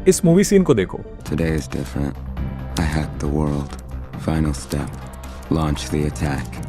इस movie scene को देखो। Today is different. I hacked the world. Final step. Launch the attack.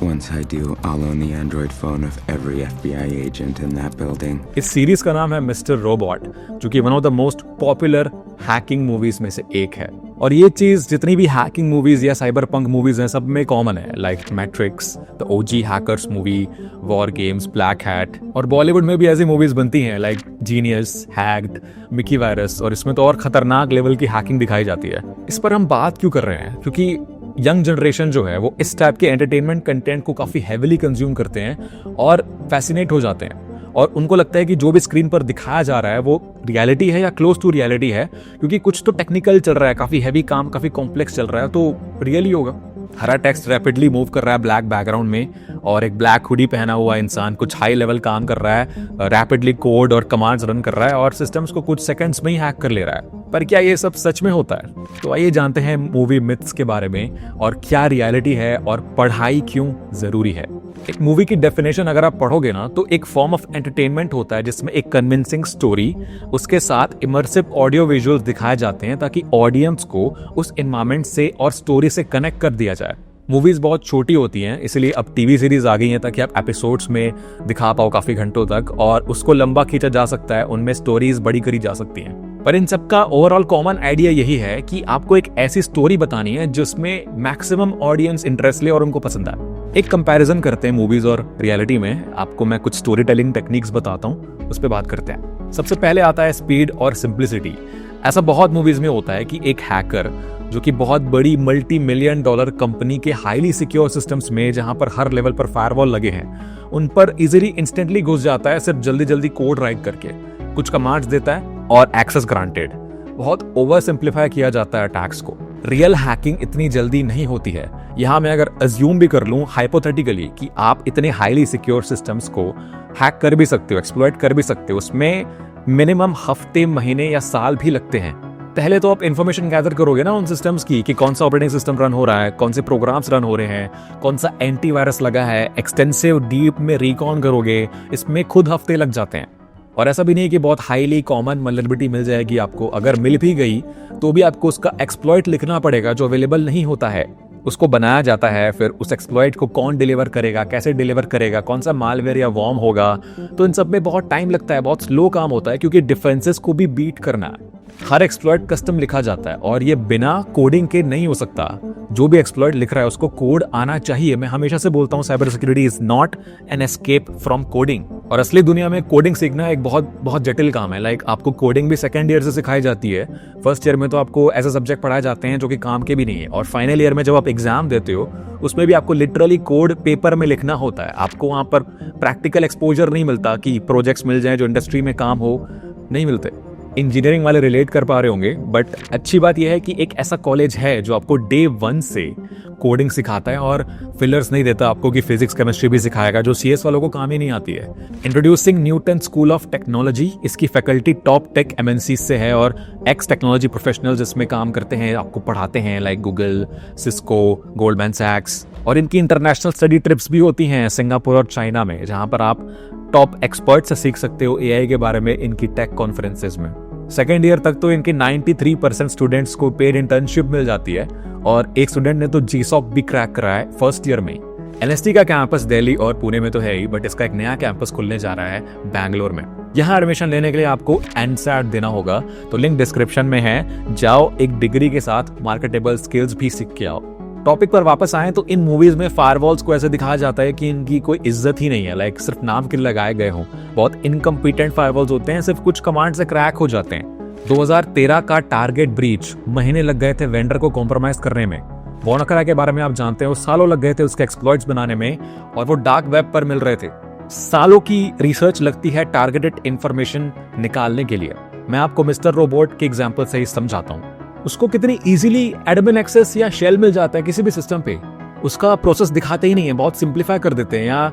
Once I do, I'll own the Android phone of every FBI agent in that building. इस series का नाम है mister robot, जो कि one of the most popular hacking movies में से एक है। और ये चीज जितनी भी हैकिंग मूवीज या साइबर पंक मूवीज हैं सब में कॉमन है, like matrix, the OG hackers movie, war games, black hat. और बॉलीवुड में भी ऐसी मूवीज बनती हैं like genius, hacked, Mickey virus, और इसमें तो और खतरनाक लेवल की हैकिंग दिखाई जाती है। इस पर हम बात क्यों कर रहे हैं? क्योंकि यंग जनरेशन जो है वो इस टाइप के एंटरटेनमेंट कंटेंट को काफी हेविली कंज्यूम करते हैं और फैसिनेट हो जाते हैं, और उनको लगता है कि जो भी स्क्रीन पर दिखाया जा रहा है वो रियलिटी है या क्लोज टू रियलिटी है, क्योंकि कुछ तो टेक्निकल चल रहा है, काफी हैवी काम, काफी कॉम्प्लेक्स चल रहा है, तो रियल ही होगा। हरा टेक्स्ट रैपिडली मूव कर रहा है ब्लैक बैकग्राउंड में, और एक ब्लैक हुडी पहना हुआ इंसान कुछ हाई लेवल काम कर रहा है, रैपिडली कोड और कमांड्स रन कर रहा है, और सिस्टम्स को कुछ सेकंड्स में ही हैक कर ले रहा है। पर क्या ये सब सच में होता है? तो आइए जानते हैं मूवी मिथ्स के बारे में, और क्या रियलिटी है और पढ़ाई क्यों जरूरी है। एक मूवी की डेफिनेशन अगर आप पढ़ोगे ना, तो एक फॉर्म ऑफ एंटरटेनमेंट होता है जिसमें एक कन्विंसिंग स्टोरी, उसके साथ इमर्सिव ऑडियो विजुअल्स दिखाए जाते हैं ताकि ऑडियंस को उस एनवायरनमेंट से और स्टोरी से कनेक्ट कर दिया जाए। मूवीज बहुत छोटी होती हैं, इसलिए अब टीवी सीरीज आ गई हैं ताकि आप एपिसोड्स में दिखा पाओ काफी घंटों तक, और उसको लंबा खींचा जा सकता है, उनमें स्टोरीज बड़ी करी जा सकती हैं। पर इन सब का ओवरऑल कॉमन आइडिया यही है कि आपको एक ऐसी स्टोरी बतानी है जिसमें मैक्सिमम ऑडियंस इंटरेस्ट ले और उनको पसंद आए। एक कंपैरिजन करते हैं मूवीज और रियलिटी में। आपको मैं कुछ स्टोरी टेलिंग टेक्निक्स बताता हूँ, उस पर बात करते हैं। सबसे पहले आता है स्पीड और सिंप्लिसिटी। ऐसा बहुत मूवीज में होता है कि एक हैकर जो कि बहुत बड़ी मल्टी मिलियन डॉलर कंपनी के हाईली सिक्योर सिस्टम्स में, जहां पर हर लेवल पर फायरवॉल लगे हैं, उन पर इजीली इंस्टेंटली घुस जाता है सिर्फ जल्दी जल्दी कोड राइट करके, कुछ कमांड्स देता है और एक्सेस ग्रांटेड। बहुत ओवर सिंप्लीफाई किया जाता है अटैक्स को। रियल हैकिंग इतनी जल्दी नहीं होती है। यहां मैं अगर अज्यूम भी कर लूं हाइपोथेटिकली कि आप इतने हाईली सिक्योर सिस्टम्स को हैक कर भी सकते हो, एक्सप्लॉइट कर भी सकते हो, उसमें मिनिमम हफ्ते, महीने या साल भी लगते हैं। पहले तो आप इन्फॉर्मेशन गैदर करोगे ना उन सिस्टम्स की, कि कौन सा ऑपरेटिंग सिस्टम रन हो रहा है, कौन से प्रोग्राम्स रन हो रहे हैं, कौन सा एंटीवायरस लगा है, एक्सटेंसिव डीप में रिकॉन करोगे, इसमें खुद हफ्ते लग जाते हैं। और ऐसा भी नहीं कि बहुत हाईली कॉमन वल्नरेबिलिटी मिल जाएगी आपको, अगर मिल भी गई तो भी आपको उसका एक्सप्लॉइट लिखना पड़ेगा जो अवेलेबल नहीं होता है। उसको बनाया जाता है, फिर उस एक्सप्लॉइट को कौन डिलीवर करेगा, कैसे डिलीवर करेगा, कौन सा मालवेयर या वॉर्म होगा, तो इन सब में बहुत टाइम लगता है, बहुत स्लो काम होता है, क्योंकि डिफेंसेस को भी बीट करना है। हर एक्सप्लॉइट कस्टम लिखा जाता है और ये बिना कोडिंग के नहीं हो सकता। जो भी एक्सप्लॉइट लिख रहा है उसको कोड आना चाहिए। मैं हमेशा से बोलता हूँ cyber security is not an escape from coding. और असली दुनिया में कोडिंग सीखना एक बहुत बहुत जटिल काम है। लाइक आपको कोडिंग भी सेकंड ईयर से सिखाई जाती है। फर्स्ट ईयर में तो आपको ऐसे सब्जेक्ट पढ़ाए जाते हैं जो कि काम के भी नहीं है, और फाइनल ईयर में जब आप एग्जाम देते हो उसमें भी आपको लिटरली कोड पेपर में लिखना होता है। आपको वहां पर प्रैक्टिकल एक्सपोजर नहीं मिलता कि प्रोजेक्ट्स मिल जाए जो इंडस्ट्री में काम हो, नहीं मिलते। इंजीनियरिंग वाले रिलेट कर पा रहे होंगे, बट अच्छी बात यह है कि एक ऐसा कॉलेज है जो आपको डे 1 से कोडिंग सिखाता है और फिलर्स नहीं देता आपको कि फिजिक्स केमिस्ट्री भी सिखाएगा, जो सीएस वालों को काम ही नहीं आती है। Introducing Newton school of technology, इसकी फैकल्टी टॉप टेक एमएनसी से है और एक्स टेक्नोलॉजी प्रोफेशनल्स इसमें काम करते हैं, आपको पढ़ाते हैं, लाइक गूगल, सिस्को, गोल्डमैन सैक्स। और इनकी इंटरनेशनल स्टडी ट्रिप्स भी होती हैं सिंगापुर और चाइना में, जहां पर आप टॉप एक्सपर्ट से सीख सकते हो एआई के बारे में इनकी टेक कॉन्फ्रेंसेज में। सेकेंड ईयर तक तो इनके 93% स्टूडेंट्स को पेड इंटर्नशिप मिल जाती है, और एक स्टूडेंट ने तो जीसॉक भी क्रैक करा है फर्स्ट ईयर में। एनएसटी का कैंपस दिल्ली और पुणे में तो है ही, बट इसका एक नया कैंपस खुलने जा रहा है बैंगलोर में। यहाँ एडमिशन लेने के लिए आपको एनसैट देना होगा, तो लिंक डिस्क्रिप्शन में है, जाओ एक डिग्री के साथ मार्केटेबल स्किल्स भी सीख के आओ। टॉपिक पर वापस आए तो इन मूवीज में फायरवॉल्स को ऐसे दिखाया जाता है कि इनकी कोई इज्जत ही नहीं है, लाइक सिर्फ नाम के लगाए गए हों। बहुत इनकम्पिटेंट फायरवॉल्स होते हैं, सिर्फ कुछ कमांड से क्रैक हो जाते हैं। 2013 का टारगेट ब्रीच, महीने लग गए थे वेंडर को कॉम्प्रोमाइज करने में। WannaCry के बारे में आप जानते हैं, वो सालों लग गए थे उसके एक्सप्लॉइट्स बनाने में, और वो डार्क वेब पर मिल रहे थे। सालों की रिसर्च लगती है टारगेटेड इंफॉर्मेशन निकालने के लिए। मैं आपको मिस्टर रोबोट के एग्जांपल से ही समझाता हूँ। उसको कितनी इजीली एडमिन एक्सेस या शेल मिल जाता है किसी भी सिस्टम पे। उसका प्रोसेस दिखाते ही नहीं है, बहुत सिंप्लीफाई कर देते हैं या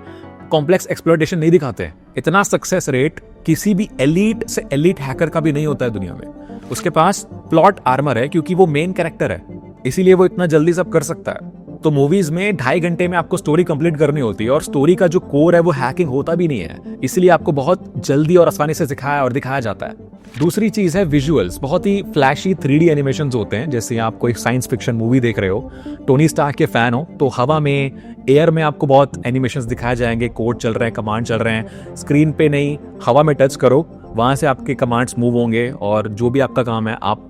कॉम्प्लेक्स एक्सप्लॉइटेशन नहीं दिखाते हैं। इतना सक्सेस रेट किसी भी एलीट से एलीट हैकर का भी नहीं होता है दुनिया में। उसके पास प्लॉट आर्मर है क्योंकि वो मेन कैरेक्टर है, इसीलिए वो इतना जल्दी सब कर सकता है। तो मूवीज में 2.5 घंटे में आपको स्टोरी कंप्लीट करनी होती है, और स्टोरी का जो कोर है वो हैकिंग होता भी नहीं है, इसलिए आपको बहुत जल्दी और आसानी से सिखाया और दिखाया जाता है। दूसरी चीज है विजुअल्स। बहुत ही फ्लैशी 3D एनिमेशंस होते हैं। जैसे आप कोई साइंस फिक्शन मूवी देख रहे हो, टोनी स्टार्क के फैन हो, तो हवा में, एयर में आपको बहुत एनिमेशंस दिखाए जाएंगे, कोड चल रहे हैं, कमांड चल रहे हैं, स्क्रीन पे नहीं, हवा में टच करो, वहां से आपके कमांड्स मूव होंगे और जो भी आपका काम है आप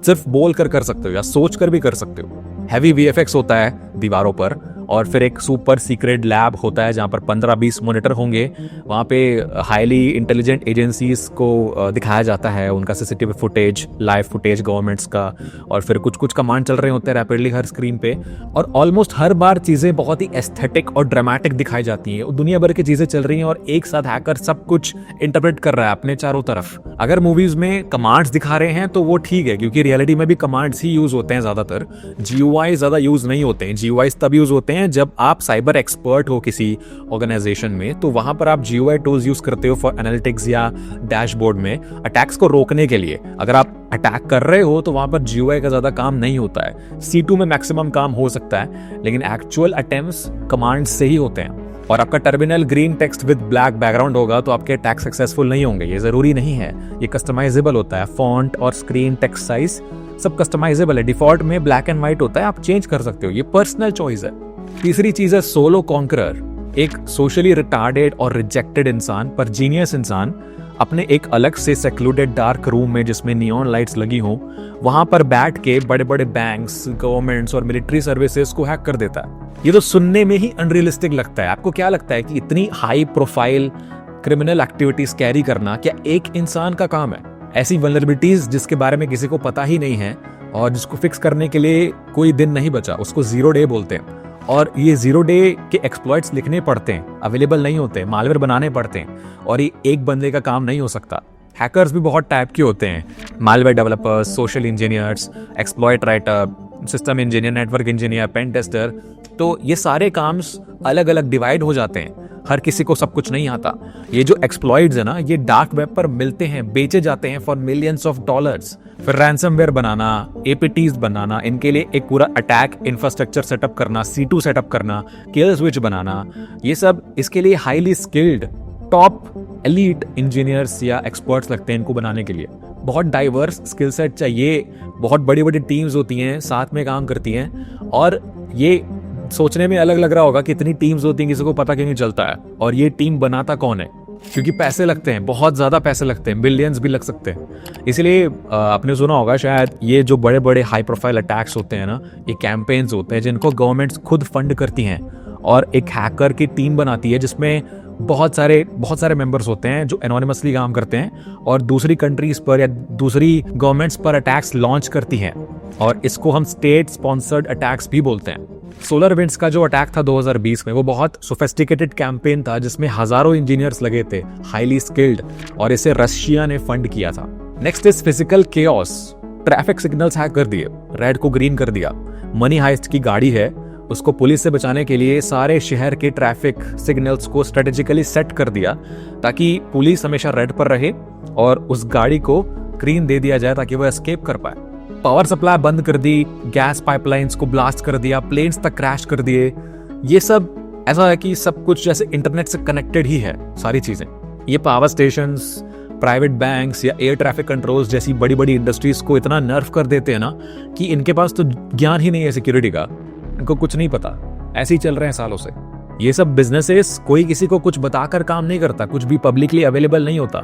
सिर्फ बोल कर सकते हो या सोच कर भी कर सकते हो। हैवी VFX होता है दीवारों पर, और फिर एक सुपर सीक्रेट लैब होता है जहाँ पर 15-20 मॉनिटर होंगे। वहाँ पे हाईली इंटेलिजेंट एजेंसीज को दिखाया जाता है, उनका CCTV footage, live footage governments का, और फिर कुछ कुछ कमांड चल रहे होते हैं रैपिडली हर स्क्रीन पे। और ऑलमोस्ट हर बार चीज़ें बहुत ही एस्थेटिक और ड्रामेटिक दिखाई जाती हैं। दुनिया भर की चीज़ें चल रही हैं और एक साथ हैकर सब कुछ इंटरप्रेट कर रहा है अपने चारों तरफ। अगर मूवीज में कमांड्स दिखा रहे हैं तो वो ठीक है, क्योंकि रियलिटी में भी कमांड्स ही यूज होते हैं ज़्यादातर। GUI ज़्यादा यूज नहीं होते हैं। GUI तब यूज होते हैं जब आप साइबर एक्सपर्ट हो किसी ऑर्गेनाइजेशन में, तो वहां पर आप GUI टूल्स यूज करते हो फॉर एनालिटिक्स या डैशबोर्ड में अटैक्स को रोकने के लिए। अगर आप अटैक कर रहे हो तो वहां पर GUI का ज्यादा काम नहीं होता है। C2 में मैक्सिमम काम हो सकता है, लेकिन एक्चुअल अटेम्प्ट्स कमांड्स से ही होते हैं। और आपका terminal green text with black background होगा तो आपके अटैक सक्सेसफुल नहीं होंगे। ये जरूरी नहीं है, ये कस्टमाइजेबल होता है। फॉन्ट और स्क्रीन टेक्स्ट साइज सब कस्टमाइजेबल है। डिफॉल्ट में ब्लैक एंड व्हाइट होता है, आप चेंज कर सकते हो, ये पर्सनल चॉइस है। तीसरी चीज है सोलो कॉन्करर। एक सोशली रिटार्डेड और रिजेक्टेड इंसान पर जीनियस इंसान अपने एक अलग से सेक्लूडेड डार्क रूम में जिसमें नियॉन लाइट्स लगी हो, वहां पर बैठ के बड़े बड़े बैंक्स, गवर्नमेंट्स और मिलिट्री सर्विसेज को हैक कर देता है। ये तो सुनने में ही अनरियलिस्टिक लगता है। आपको क्या लगता है कि इतनी high profile criminal activities carry करना क्या एक इंसान का काम है? ऐसी वल्नरेबिलिटीज जिसके बारे में किसी को पता ही नहीं है और जिसको फिक्स करने के लिए कोई दिन नहीं बचा, उसको 0 डे बोलते हैं। और ये 0 डे के एक्सप्लॉइट्स लिखने पड़ते हैं, अवेलेबल नहीं होते, मालवेयर बनाने पड़ते हैं, और ये एक बंदे का काम नहीं हो सकता। हैकर्स भी बहुत टाइप के होते हैं, malware developers, social engineers, exploit writer, system engineer, network engineer, pen tester. तो ये सारे काम्स अलग अलग डिवाइड हो जाते हैं, हर किसी को सब कुछ नहीं आता। ये जो एक्सप्लॉइट्स है ना, ये डार्क वेब पर मिलते हैं, बेचे जाते हैं फॉर मिलियंस ऑफ डॉलर्स। फिर रैंसमवेयर बनाना, APTs बनाना, इनके लिए एक पूरा अटैक इंफ्रास्ट्रक्चर सेटअप करना, C2 सेटअप करना, किल स्विच बनाना, ये सब इसके लिए highly skilled top elite engineers या एक्सपर्ट्स लगते हैं इनको बनाने के लिए। बहुत डाइवर्स स्किल सेट चाहिए, बहुत बड़ी बड़ी टीम्स होती हैं, साथ में काम करती हैं। और ये सोचने में अलग लग रहा होगा कि इतनी टीम्स होती हैं, किसी को पता क्यों नहीं चलता है। और ये टीम बनाता कौन है? क्योंकि पैसे लगते हैं, बहुत ज्यादा पैसे लगते हैं, बिलियंस भी लग सकते हैं। इसलिए आपने सुना होगा शायद, ये जो बड़े बड़े हाई प्रोफाइल अटैक्स होते हैं ना, ये कैंपेन्स होते हैं जिनको गवर्नमेंट्स खुद फंड करती हैं और एक हैकर की टीम बनाती है जिसमें बहुत सारे मेंबर्स होते हैं जो एनोनिमसली काम करते हैं और दूसरी कंट्रीज पर या दूसरी गवर्नमेंट्स पर अटैक्स लॉन्च करती हैं। और इसको हम स्टेट स्पॉन्सर्ड अटैक्स भी बोलते हैं। सोलर विंड्स का जो अटैक था 2020 में, वो बहुत सोफिस्टिकेटेड कैंपेन था जिसमें हजारों इंजीनियर्स लगे थे, हाईली स्किल्ड, और इसे रशिया ने फंड किया था। Next is physical chaos. Traffic signals hack कर दिए, रेड को ग्रीन कर दिया। मनी हाइस्ट की गाड़ी है, उसको पुलिस से बचाने के लिए सारे शहर के ट्रैफिक सिग्नल्स को स्ट्रेटेजिकली सेट कर दिया ताकि पुलिस हमेशा रेड पर रहे और उस गाड़ी को ग्रीन दे दिया जाए ताकि वो एस्केप कर पाए। पावर सप्लाई बंद कर दी, गैस पाइपलाइंस को ब्लास्ट कर दिया, प्लेन्स तक क्रैश कर दिए। ये सब ऐसा है कि सब कुछ जैसे इंटरनेट से कनेक्टेड ही है सारी चीजें। ये पावर स्टेशंस, प्राइवेट बैंक्स या एयर ट्रैफिक कंट्रोल्स जैसी बड़ी बड़ी इंडस्ट्रीज को इतना नर्व कर देते हैं ना कि इनके पास तो ज्ञान ही नहीं है सिक्योरिटी का, इनको कुछ नहीं पता, ऐसे ही चल रहे हैं सालों से। ये सब बिजनेसेस कोई किसी को कुछ बताकर काम नहीं करता, कुछ भी पब्लिकली अवेलेबल नहीं होता।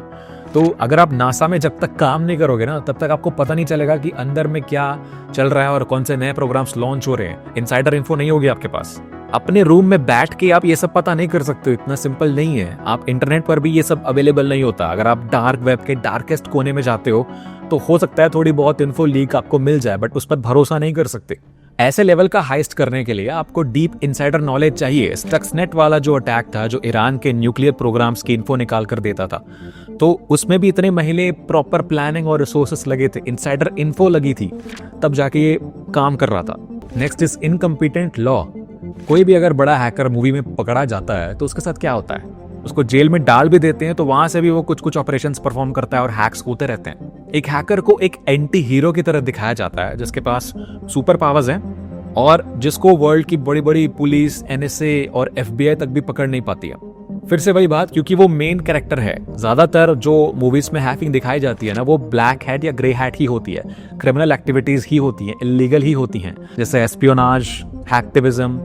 तो अगर आप नासा में जब तक काम नहीं करोगे ना, तब तक आपको पता नहीं चलेगा कि अंदर में क्या चल रहा है और कौन से नए प्रोग्राम्स लॉन्च हो रहे हैं। इनसाइडर इन्फो नहीं होगी आपके पास। अपने रूम में बैठ के आप ये सब पता नहीं कर सकते हो, इतना सिंपल नहीं है। आप इंटरनेट पर भी ये सब अवेलेबल नहीं होता। अगर आप डार्क वेब के डार्केस्ट कोने में जाते हो तो हो सकता है थोड़ी बहुत इन्फो लीक आपको मिल जाए, बट उस पर भरोसा नहीं कर सकते। ऐसे लेवल का हाइस्ट करने के लिए आपको डीप इनसाइडर नॉलेज चाहिए। स्टक्सनेट वाला जो अटैक था, जो ईरान के न्यूक्लियर प्रोग्राम्स की इन्फो निकाल कर देता था, तो उसमें भी इतने महीने प्रॉपर प्लानिंग और रिसोर्सेस लगे थे, इनसाइडर इन्फो लगी थी, तब जाके ये काम कर रहा था। Next is incompetent law. कोई भी अगर बड़ा हैकर मूवी में पकड़ा जाता है तो उसके साथ क्या होता है, उसको जेल में डाल भी देते हैं, तो वहां से भी वो कुछ कुछ ऑपरेशंस परफॉर्म करता है और हैक्स होते रहते हैं। एक हैकर को एक एंटी हीरो की तरह दिखाया जाता है जिसके पास सुपर पावर्स हैं और जिसको वर्ल्ड की बड़ी बड़ी पुलिस, NSA और FBI तक भी पकड़ नहीं पाती है। फिर से वही बात, क्योंकि वो मेन कैरेक्टर है। ज्यादातर जो मूवीज में हैकिंग दिखाई जाती है ना, वो ब्लैक हैट या ग्रे हैट ही होती है, क्रिमिनल एक्टिविटीज ही होती हैं, इलीगल ही होती हैं, जैसे एस्पियोनाज, हैक्टिविज्म।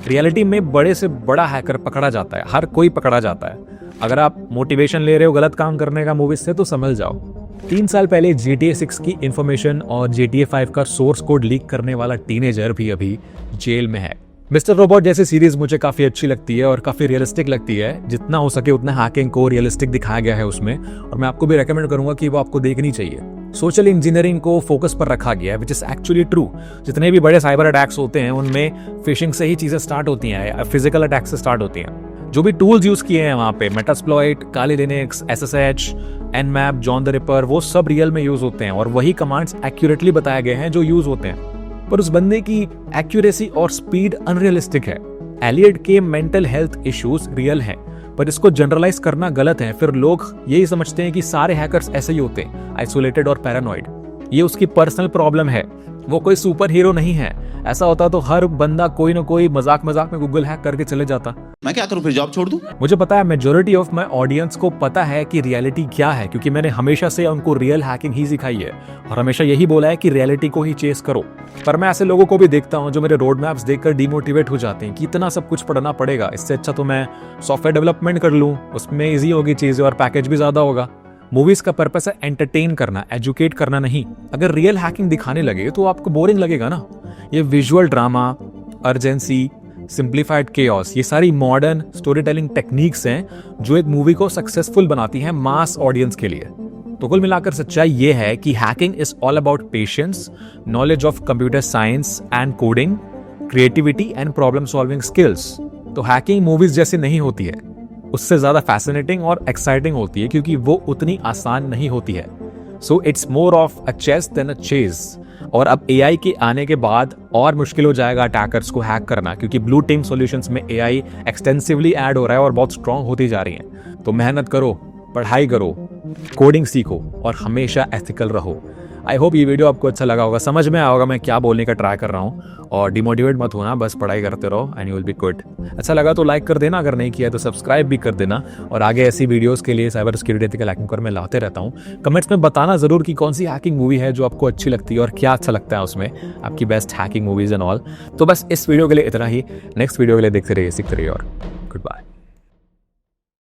रियलिटी में बड़े से बड़ा हैकर पकड़ा जाता है, हर कोई पकड़ा जाता है। अगर आप मोटिवेशन ले रहे हो गलत काम करने का मूवीज से, तो समझ जाओ। 3 साल पहले GTA 6 की इंफॉर्मेशन और GTA 5 का सोर्स कोड लीक करने वाला टीनेजर भी अभी जेल में है। मिस्टर रोबोट जैसी सीरीज मुझे काफी अच्छी लगती है और काफी रियलिस्टिक लगती है। जितना हो सके उतना हैकिंग को रियलिस्टिक दिखाया गया है उसमें, और मैं आपको भी रेकमेंड करूंगा कि वो आपको देखनी चाहिए। सोशल इंजीनियरिंग को फोकस पर रखा गया है, विच इज एक्चुअली ट्रू। जितने भी बड़े साइबर अटैक्स होते हैं उनमें फिशिंग से ही चीजें स्टार्ट होती हैं, फिजिकल अटैक से स्टार्ट होती हैं। जो भी टूल्स यूज किए हैं वहां पे, Metasploit, Kali Linux, SSH, Nmap, John the ripper, वो सब रियल में यूज होते हैं और वही कमांड्स एक्यूरेटली बताए गए हैं जो यूज होते हैं। पर उस बंदे की एक्यूरेसी और स्पीड अनरियलिस्टिक है। एलियट के मेंटल हेल्थ इश्यूज रियल हैं, पर इसको जनरलाइज करना गलत है। फिर लोग यही समझते हैं कि सारे हैकर्स ऐसे ही होते हैं, आइसोलेटेड और पैरानॉइड। ये उसकी पर्सनल प्रॉब्लम है, वो कोई सुपर हीरो नहीं है। ऐसा होता तो हर बंदा कोई ना कोई मजाक में गूगल हैक करके चले जाता। मैं क्या करूं, फिर जॉब छोड़ दूं? मुझे पता है मेजॉरिटी ऑफ माय ऑडियंस को पता है कि रियलिटी क्या है, क्योंकि मैंने हमेशा से उनको रियल हैकिंग ही सिखाई है और हमेशा यही बोला है कि रियलिटी को ही चेस करो। पर मैं ऐसे लोगों को भी देखता हूं जो मेरे रोड मैप्स देखकर डिमोटिवेट हो जाते हैं कि इतना सब कुछ पढ़ना पड़ेगा, इससे अच्छा तो मैं सॉफ्टवेयर डेवलपमेंट कर लूं, उसमें ईजी होगी चीजें और पैकेज भी ज्यादा होगा। मूवीज का पर्पस है एंटरटेन करना, एजुकेट करना नहीं। अगर रियल हैकिंग दिखाने लगे तो आपको बोरिंग लगेगा ना। ये visual drama, urgency, simplified chaos, ये सारी मॉडर्न स्टोरी टेलिंग टेक्निक्स हैं जो एक मूवी को सक्सेसफुल बनाती हैं मास ऑडियंस के लिए। तो कुल मिलाकर सच्चाई ये है कि hacking is all about patience, knowledge of computer science and coding, creativity and problem solving skills. तो हैकिंग मूवीज जैसी नहीं होती है, उससे ज्यादा फैसिनेटिंग और एक्साइटिंग होती है, क्योंकि वो उतनी आसान नहीं होती है। So it's more of a chess than a chase. और अब AI के आने के बाद और मुश्किल हो जाएगा अटैकर्स को हैक करना, क्योंकि ब्लू टीम सॉल्यूशंस में AI एक्सटेंसिवली ऐड हो रहा है और बहुत स्ट्रांग होती जा रही है। तो मेहनत करो, पढ़ाई करो, कोडिंग सीखो और हमेशा एथिकल रहो। आई होप ये वीडियो आपको अच्छा लगा होगा, समझ में आया होगा मैं क्या बोलने का ट्राई कर रहा हूँ। और डिमोटिवेट मत होना, बस पढ़ाई करते रहो and you will be good. अच्छा लगा तो लाइक कर देना, अगर नहीं किया तो सब्सक्राइब भी कर देना। और आगे ऐसी वीडियोस के लिए साइबर सिक्योरिटी एथिकल हैकिंग पर मैं लाते रहता हूँ। कमेंट्स में बताना जरूर कि कौन सी हैकिंग मूवी है जो आपको अच्छी लगती है और क्या अच्छा लगता है उसमें, आपकी best hacking movies and all. तो बस इस वीडियो के लिए इतना ही। नेक्स्ट वीडियो के लिए देखते रहिए, सीखते रहिए और गुड बाय।